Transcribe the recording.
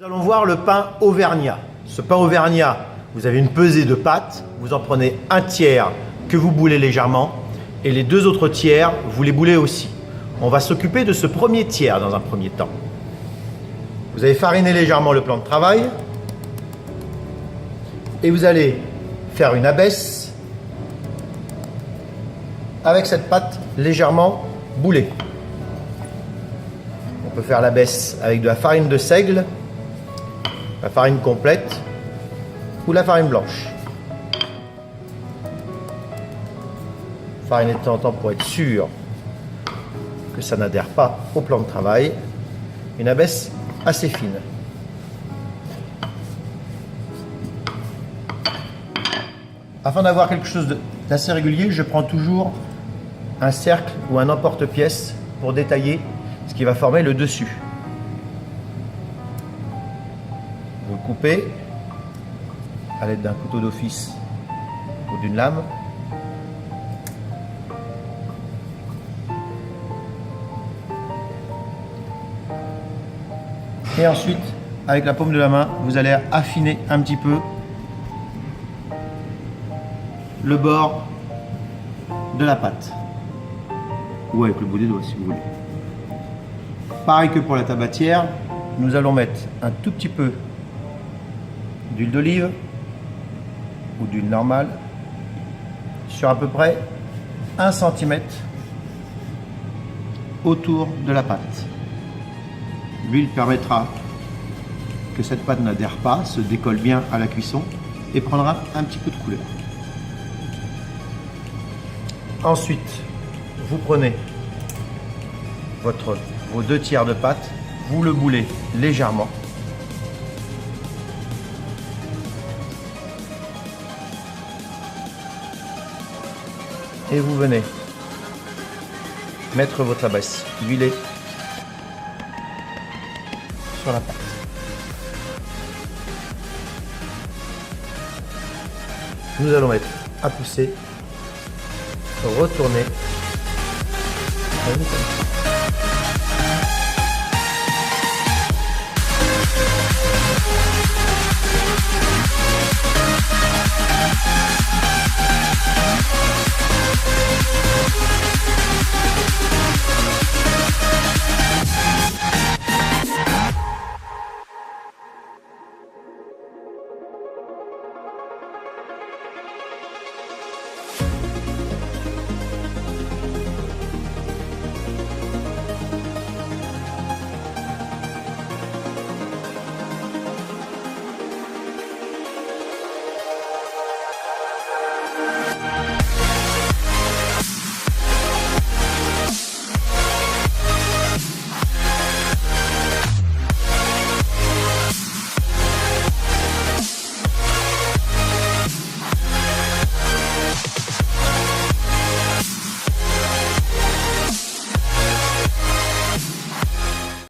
allons voir le pain auvergnat. Ce pain auvergnat, vous avez une pesée de pâte, vous en prenez un tiers que vous boulez légèrement et les deux autres tiers, vous les boulez aussi. On va s'occuper de ce premier tiers dans un premier temps. Vous avez fariné légèrement le plan de travail et vous allez faire une abaisse avec cette pâte légèrement boulée. On peut faire l'abaisse avec de la farine de seigle, la farine complète ou la farine blanche. Fariner de temps en temps pour être sûr que ça n'adhère pas au plan de travail. Une abaisse assez fine. Afin d'avoir quelque chose d'assez régulier, je prends toujours un cercle ou un emporte-pièce pour détailler ce qui va former le dessus. Vous le coupez à l'aide d'un couteau d'office ou d'une lame. Et ensuite, avec la paume de la main, vous allez affiner un petit peu le bord de la pâte. Ou avec le bout des doigts si vous voulez. Pareil que pour la tabatière, nous allons mettre un tout petit peu d'huile d'olive ou d'huile normale sur à peu près 1 cm autour de la pâte. L'huile permettra que cette pâte n'adhère pas, se décolle bien à la cuisson et prendra un petit peu de couleur. Ensuite, vous prenez vos 2 tiers de pâte, vous le boulez légèrement. Et vous venez mettre votre abaisse huilée sur la pâte. Nous allons mettre à pousser, retourner.